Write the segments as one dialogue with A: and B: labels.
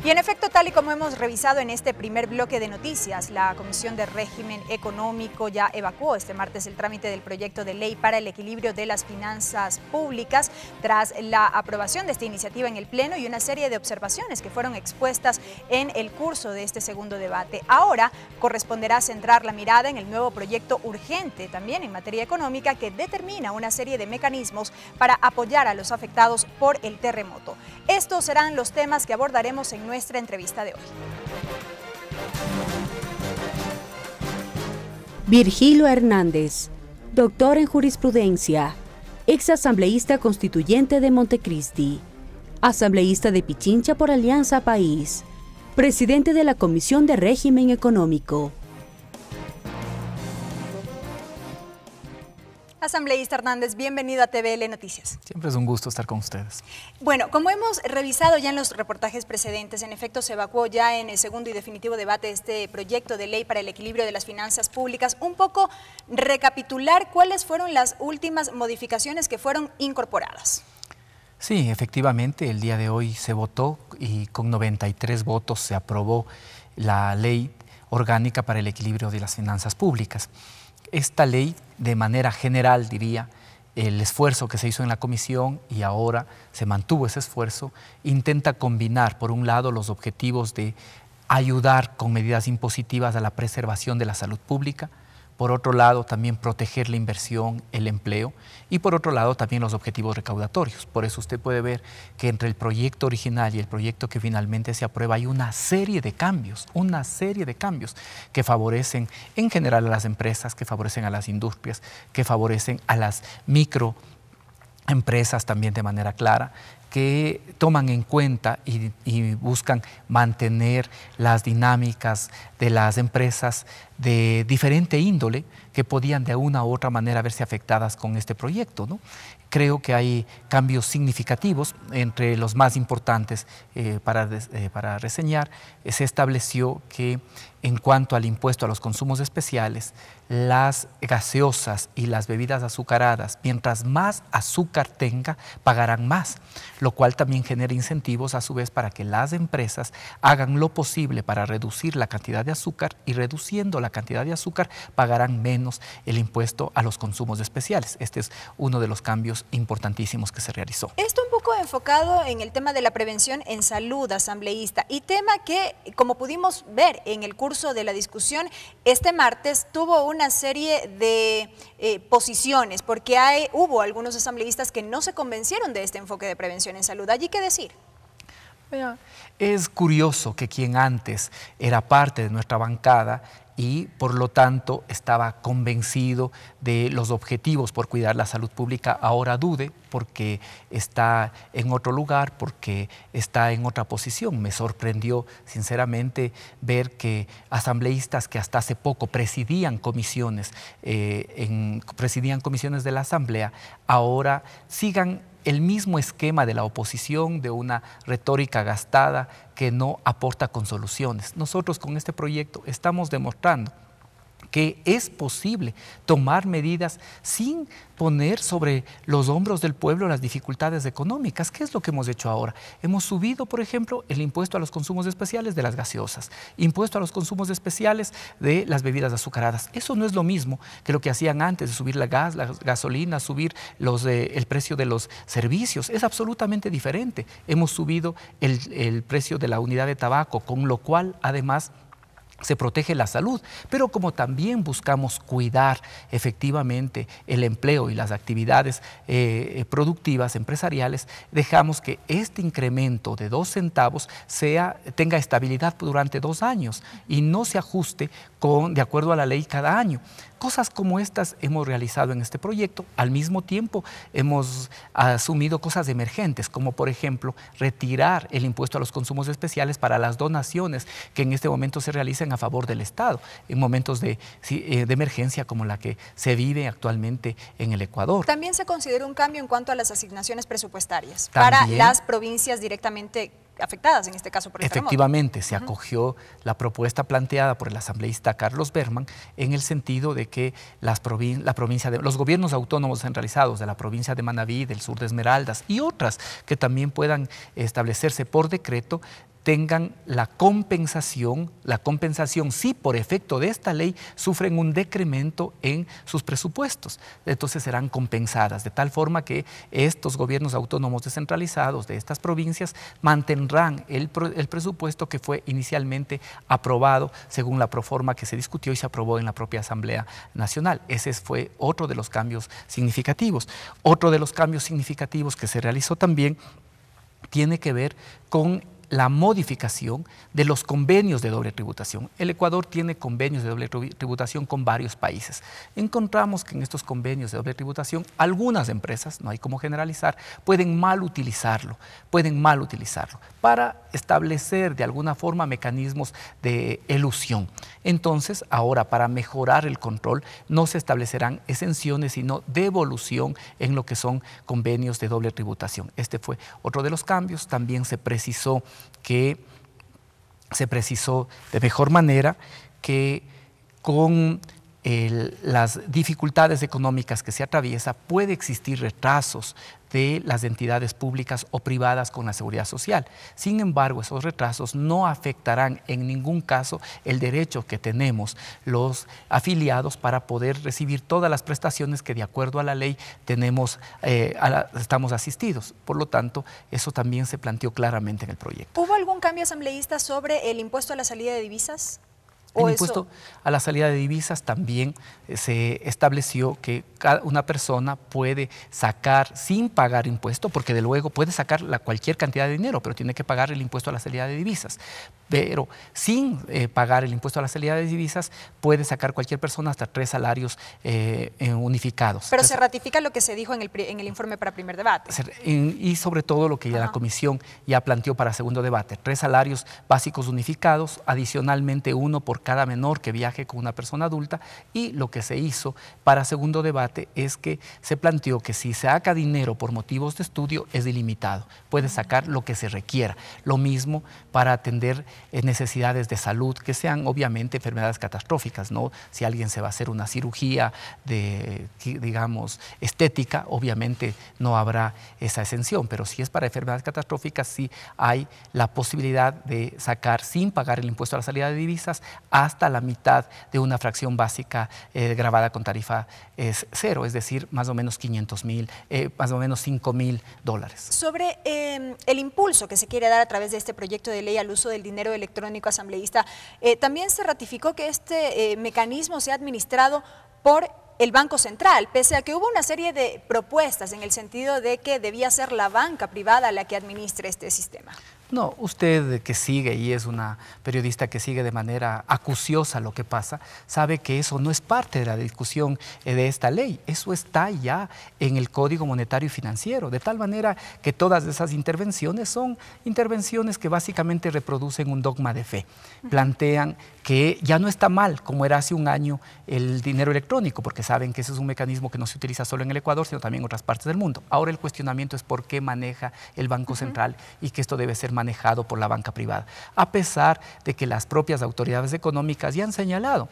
A: Y en efecto, tal y como hemos revisado en este primer bloque de noticias, la Comisión de Régimen Económico ya evacuó este martes el trámite del proyecto de ley para el equilibrio de las finanzas públicas tras la aprobación de esta iniciativa en el Pleno y una serie de observaciones que fueron expuestas en el curso de este segundo debate. Ahora corresponderá centrar la mirada en el nuevo proyecto urgente, también en materia económica, que determina una serie de mecanismos para apoyar a los afectados por el terremoto. Estos serán los temas que abordaremos en nuestra entrevista de hoy.
B: Virgilio Hernández, doctor en jurisprudencia, ex asambleísta constituyente de Montecristi, asambleísta de Pichincha por Alianza País, presidente de la Comisión de Régimen Económico.
A: Asambleísta Hernández, bienvenido a TVL Noticias.
C: Siempre es un gusto estar con ustedes.
A: Bueno, como hemos revisado ya en los reportajes precedentes, en efecto se evacuó ya en el segundo y definitivo debate este proyecto de ley para el equilibrio de las finanzas públicas. Un poco recapitular cuáles fueron las últimas modificaciones que fueron incorporadas.
C: Sí, efectivamente, el día de hoy se votó y con 93 votos se aprobó la ley orgánica para el equilibrio de las finanzas públicas. Esta ley, de manera general, diría, el esfuerzo que se hizo en la comisión y ahora se mantuvo ese esfuerzo, intenta combinar, por un lado, los objetivos de ayudar con medidas impositivas a la preservación de la salud pública, por otro lado, también proteger la inversión, el empleo, y por otro lado, también los objetivos recaudatorios. Por eso usted puede ver que entre el proyecto original y el proyecto que finalmente se aprueba hay una serie de cambios que favorecen en general a las empresas, que favorecen a las industrias, que favorecen a las microempresas también de manera clara, que toman en cuenta y buscan mantener las dinámicas de las empresas de diferente índole que podían de una u otra manera verse afectadas con este proyecto, ¿no? Creo que hay cambios significativos, entre los más importantes para reseñar. Se estableció que en cuanto al impuesto a los consumos especiales, las gaseosas y las bebidas azucaradas, mientras más azúcar tenga, pagarán más, lo cual también genera incentivos a su vez para que las empresas hagan lo posible para reducir la cantidad de azúcar, y reduciendo la cantidad de azúcar pagarán menos el impuesto a los consumos especiales. Este es uno de los cambios importantísimos que se realizó.
A: Esto un poco enfocado en el tema de la prevención en salud, asambleísta, y tema que, como pudimos ver en el curso de la discusión, este martes tuvo una serie de posiciones, porque hubo algunos asambleístas que no se convencieron de este enfoque de prevención en salud. ¿Allí qué decir?
C: Es curioso que quien antes era parte de nuestra bancada y por lo tanto estaba convencido de los objetivos por cuidar la salud pública, ahora dude porque está en otro lugar, porque está en otra posición. Me sorprendió sinceramente ver que asambleístas que hasta hace poco presidían comisiones de la Asamblea, ahora sigan el mismo esquema de la oposición, de una retórica gastada que no aporta con soluciones. Nosotros con este proyecto estamos demostrando que es posible tomar medidas sin poner sobre los hombros del pueblo las dificultades económicas. ¿Qué es lo que hemos hecho ahora? Hemos subido, por ejemplo, el impuesto a los consumos especiales de las gaseosas, impuesto a los consumos especiales de las bebidas azucaradas. Eso no es lo mismo que lo que hacían antes de subir la gasolina, subir el precio de los servicios. Es absolutamente diferente. Hemos subido el precio de la unidad de tabaco, con lo cual además se protege la salud, pero como también buscamos cuidar efectivamente el empleo y las actividades productivas, empresariales, dejamos que este incremento de 2 centavos tenga estabilidad durante 2 años y no se ajuste de acuerdo a la ley cada año. Cosas como estas hemos realizado en este proyecto. Al mismo tiempo hemos asumido cosas emergentes, como por ejemplo retirar el impuesto a los consumos especiales para las donaciones que en este momento se realizan a favor del Estado, en momentos de emergencia como la que se vive actualmente en el Ecuador.
A: También se considera un cambio en cuanto a las asignaciones presupuestarias para las provincias directamente afectadas, en este caso por el terremoto.
C: Efectivamente, se acogió la propuesta planteada por el asambleísta Carlos Berman en el sentido de que los gobiernos autónomos centralizados de la provincia de Manabí, del sur de Esmeraldas y otras que también puedan establecerse por decreto, tengan la compensación sí por efecto de esta ley sufren un decremento en sus presupuestos. Entonces serán compensadas, de tal forma que estos gobiernos autónomos descentralizados de estas provincias mantendrán el presupuesto que fue inicialmente aprobado según la proforma que se discutió y se aprobó en la propia Asamblea Nacional. Ese fue otro de los cambios significativos. Otro de los cambios significativos que se realizó también tiene que ver con la modificación de los convenios de doble tributación. El Ecuador tiene convenios de doble tributación con varios países. Encontramos que en estos convenios de doble tributación algunas empresas, no hay cómo generalizar, pueden mal utilizarlo para establecer de alguna forma mecanismos de elusión. Entonces, ahora para mejorar el control no se establecerán exenciones, sino devolución en lo que son convenios de doble tributación. Este fue otro de los cambios. También se precisó de mejor manera que con las dificultades económicas que se atraviesa puede existir retrasos de las entidades públicas o privadas con la seguridad social. Sin embargo, esos retrasos no afectarán en ningún caso el derecho que tenemos los afiliados para poder recibir todas las prestaciones que de acuerdo a la ley estamos asistidos. Por lo tanto, eso también se planteó claramente en el proyecto.
A: ¿Hubo algún cambio asambleísta sobre el impuesto a la salida de divisas?
C: El impuesto a la salida de divisas también se estableció que una persona puede sacar sin pagar impuesto, porque de luego puede sacar cualquier cantidad de dinero, pero tiene que pagar el impuesto a la salida de divisas. Pero sin pagar el impuesto a la salida de divisas puede sacar cualquier persona hasta 3 salarios unificados.
A: Pero se ratifica lo que se dijo en el informe para primer debate.
C: Y sobre todo lo que ya la comisión ya planteó para segundo debate, 3 salarios básicos unificados, adicionalmente 1 por cada menor que viaje con una persona adulta, y lo que se hizo para segundo debate es que se planteó que si se saca dinero por motivos de estudio es ilimitado, puede sacar lo que se requiera. Lo mismo para atender necesidades de salud que sean obviamente enfermedades catastróficas, ¿no? Si alguien se va a hacer una cirugía digamos, estética, obviamente no habrá esa exención, pero si es para enfermedades catastróficas sí hay la posibilidad de sacar sin pagar el impuesto a la salida de divisas hasta la mitad de una fracción básica grabada con tarifa cero, es decir, más o menos 500.000, más o menos $5.000.
A: Sobre el impulso que se quiere dar a través de este proyecto de ley al uso del dinero electrónico asambleísta, también se ratificó que este mecanismo sea administrado por el Banco Central, pese a que hubo una serie de propuestas en el sentido de que debía ser la banca privada la que administre este sistema.
C: No, usted que sigue y es una periodista que sigue de manera acuciosa lo que pasa, sabe que eso no es parte de la discusión de esta ley. Eso está ya en el Código Monetario y Financiero, de tal manera que todas esas intervenciones son intervenciones que básicamente reproducen un dogma de fe. Plantean que ya no está mal, como era hace un año, el dinero electrónico, porque saben que ese es un mecanismo que no se utiliza solo en el Ecuador, sino también en otras partes del mundo. Ahora el cuestionamiento es por qué maneja el Banco Central y que esto debe ser manejado por la banca privada, a pesar de que las propias autoridades económicas ya han señalado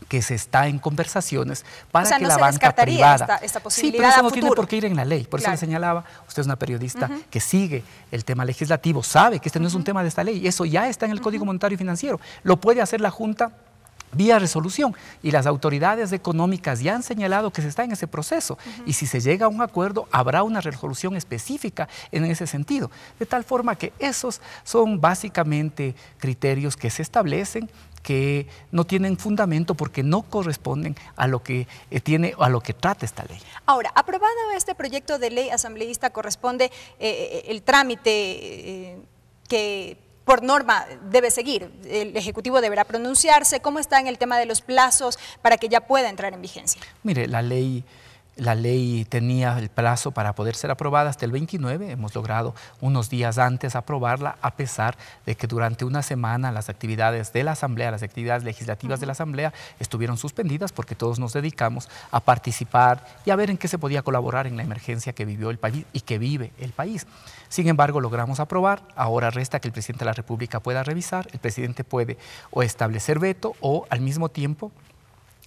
C: que se está en conversaciones para que la banca privada...
A: esta posibilidad.
C: Sí, pero eso no tiene por qué ir en la ley. Por eso le señalaba, usted es una periodista que sigue el tema legislativo, sabe que este no es un tema de esta ley, eso ya está en el Código Monetario y Financiero. Lo puede hacer la Junta vía resolución, y las autoridades económicas ya han señalado que se está en ese proceso, y si se llega a un acuerdo habrá una resolución específica en ese sentido, de tal forma que esos son básicamente criterios que se establecen, que no tienen fundamento porque no corresponden a lo que trata esta ley.
A: Ahora, aprobado este proyecto de ley asambleísta, corresponde el trámite que por norma debe seguir. El Ejecutivo deberá pronunciarse. ¿Cómo está en el tema de los plazos para que ya pueda entrar en vigencia?
C: Mire, la ley tenía el plazo para poder ser aprobada hasta el 29, hemos logrado unos días antes aprobarla, a pesar de que durante una semana las actividades de la Asamblea, las actividades legislativas de la Asamblea estuvieron suspendidas porque todos nos dedicamos a participar y a ver en qué se podía colaborar en la emergencia que vivió el país y que vive el país. Sin embargo, logramos aprobar, ahora resta que el presidente de la República pueda revisar, el presidente puede o establecer veto o al mismo tiempo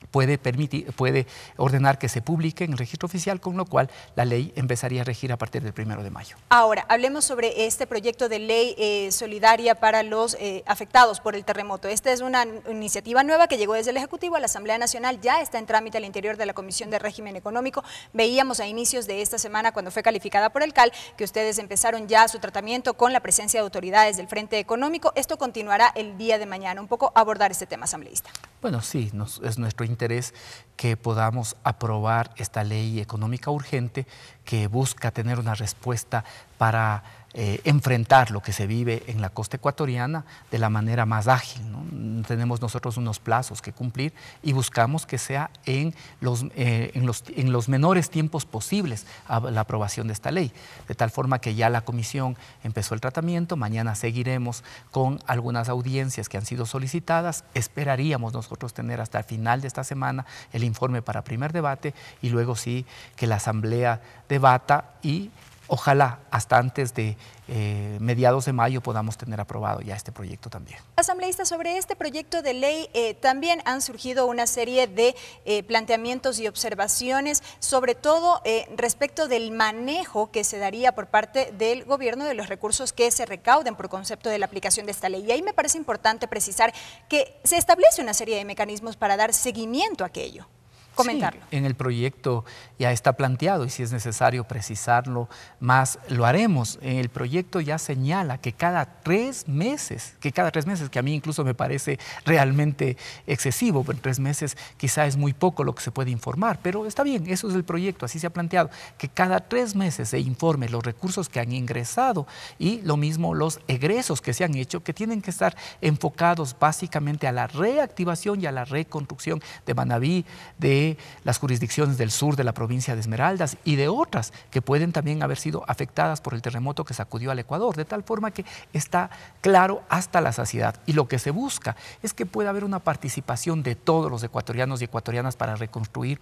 C: puede ordenar que se publique en el registro oficial, con lo cual la ley empezaría a regir a partir del 1 de mayo.
A: Ahora, hablemos sobre este proyecto de ley solidaria para los afectados por el terremoto. Esta es una iniciativa nueva que llegó desde el Ejecutivo a la Asamblea Nacional, ya está en trámite al interior de la Comisión de Régimen Económico. Veíamos a inicios de esta semana, cuando fue calificada por el CAL, que ustedes empezaron ya su tratamiento con la presencia de autoridades del Frente Económico. Esto continuará el día de mañana. Un poco abordar este tema, asambleísta.
C: Bueno, sí, es nuestro interés que podamos aprobar esta ley económica urgente que busca tener una respuesta para enfrentar lo que se vive en la costa ecuatoriana de la manera más ágil, ¿no? Tenemos nosotros unos plazos que cumplir y buscamos que sea en los menores tiempos posibles la aprobación de esta ley, de tal forma que ya la comisión empezó el tratamiento. Mañana seguiremos con algunas audiencias que han sido solicitadas. Esperaríamos nosotros tener hasta el final de esta semana el informe para primer debate y luego sí que la Asamblea debata y ojalá hasta antes de mediados de mayo podamos tener aprobado ya este proyecto también.
A: Asambleísta, sobre este proyecto de ley también han surgido una serie de planteamientos y observaciones, sobre todo respecto del manejo que se daría por parte del gobierno de los recursos que se recauden por concepto de la aplicación de esta ley. Y ahí me parece importante precisar que se establece una serie de mecanismos para dar seguimiento a aquello. Comentarlo.
C: Sí, en el proyecto ya está planteado y si es necesario precisarlo más, lo haremos. En el proyecto ya señala que cada 3 meses, que a mí incluso me parece realmente excesivo, pero 3 meses quizá es muy poco lo que se puede informar, pero está bien, eso es el proyecto, así se ha planteado, que cada 3 meses se informe los recursos que han ingresado y lo mismo los egresos que se han hecho, que tienen que estar enfocados básicamente a la reactivación y a la reconstrucción de Manabí, de las jurisdicciones del sur de la provincia de Esmeraldas y de otras que pueden también haber sido afectadas por el terremoto que sacudió al Ecuador, de tal forma que está claro hasta la saciedad. Y lo que se busca es que pueda haber una participación de todos los ecuatorianos y ecuatorianas para reconstruir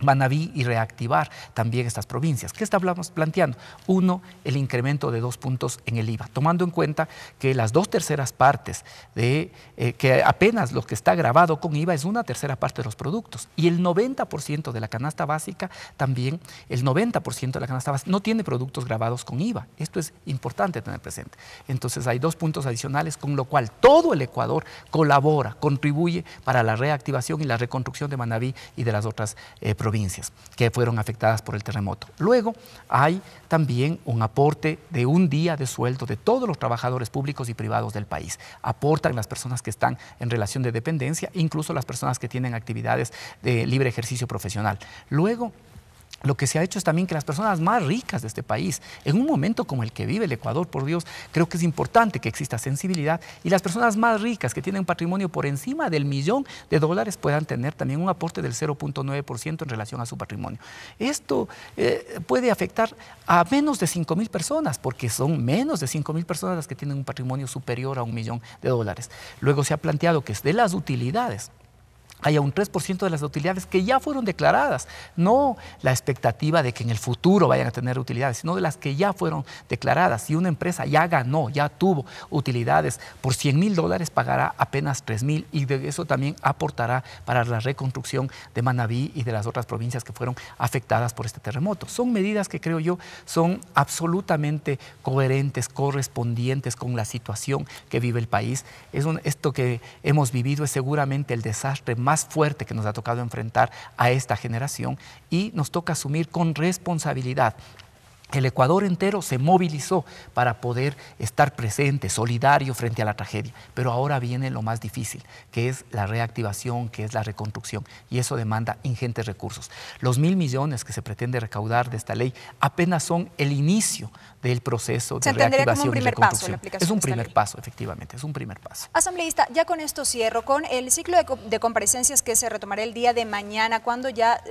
C: Manabí y reactivar también estas provincias. ¿Qué estamos planteando? 1, el incremento de 2 puntos en el IVA, tomando en cuenta que las 2/3 partes de que apenas lo que está grabado con IVA es 1/3 parte de los productos y el 90% de la canasta básica también, el 90% de la canasta básica no tiene productos grabados con IVA. Esto es importante tener presente. Entonces hay 2 puntos adicionales, con lo cual todo el Ecuador colabora, contribuye para la reactivación y la reconstrucción de Manabí y de las otras provincias que fueron afectadas por el terremoto. Luego hay también un aporte de 1 día de sueldo de todos los trabajadores públicos y privados del país. Aportan las personas que están en relación de dependencia, incluso las personas que tienen actividades de libre ejercicio profesional. Luego, lo que se ha hecho es también que las personas más ricas de este país, en un momento como el que vive el Ecuador, por Dios, creo que es importante que exista sensibilidad y las personas más ricas que tienen patrimonio por encima del $1.000.000 puedan tener también un aporte del 0.9% en relación a su patrimonio. Esto puede afectar a menos de 5.000 personas, porque son menos de 5.000 personas las que tienen un patrimonio superior a $1.000.000. Luego se ha planteado que es de las utilidades haya un 3% de las utilidades que ya fueron declaradas, no la expectativa de que en el futuro vayan a tener utilidades, sino de las que ya fueron declaradas. Si una empresa ya ganó, ya tuvo utilidades por $100.000, pagará apenas 3.000 y de eso también aportará para la reconstrucción de Manabí y de las otras provincias que fueron afectadas por este terremoto. Son medidas que creo yo son absolutamente coherentes, correspondientes con la situación que vive el país. Esto que hemos vivido es seguramente el desastre más fuerte que nos ha tocado enfrentar a esta generación y nos toca asumir con responsabilidad. El Ecuador entero se movilizó para poder estar presente, solidario frente a la tragedia, pero ahora viene lo más difícil, que es la reactivación, que es la reconstrucción, y eso demanda ingentes recursos. Los 1.000 millones que se pretende recaudar de esta ley apenas son el inicio del proceso de reactivación y reconstrucción. Es un primer paso, efectivamente, es un primer paso.
A: Asambleísta, ya con esto cierro, con el ciclo de comparecencias que se retomará el día de mañana, cuando ya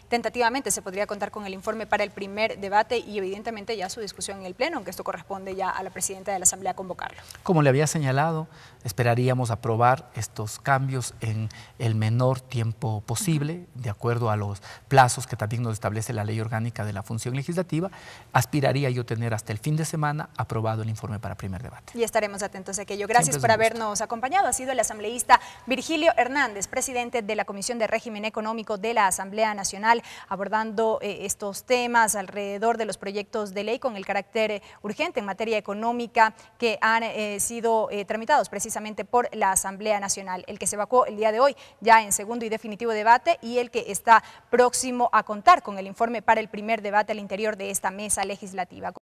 A: tentativamente se podría contar con el informe para el primer debate y evidentemente ya su discusión en el Pleno, aunque esto corresponde ya a la presidenta de la Asamblea convocarlo.
C: Como le había señalado, esperaríamos aprobar estos cambios en el menor tiempo posible, de acuerdo a los plazos que también nos establece la Ley Orgánica de la Función Legislativa. Aspiraría yo tener hasta el fin de semana aprobado el informe para primer debate.
A: Y estaremos atentos a aquello. Gracias por habernos acompañado. Ha sido el asambleísta Virgilio Hernández, presidente de la Comisión de Régimen Económico de la Asamblea Nacional, abordando estos temas alrededor de los proyectos de ley con el carácter urgente en materia económica que han sido tramitados precisamente por la Asamblea Nacional. El que se evacuó el día de hoy ya en segundo y definitivo debate y el que está próximo a contar con el informe para el primer debate al interior de esta mesa legislativa.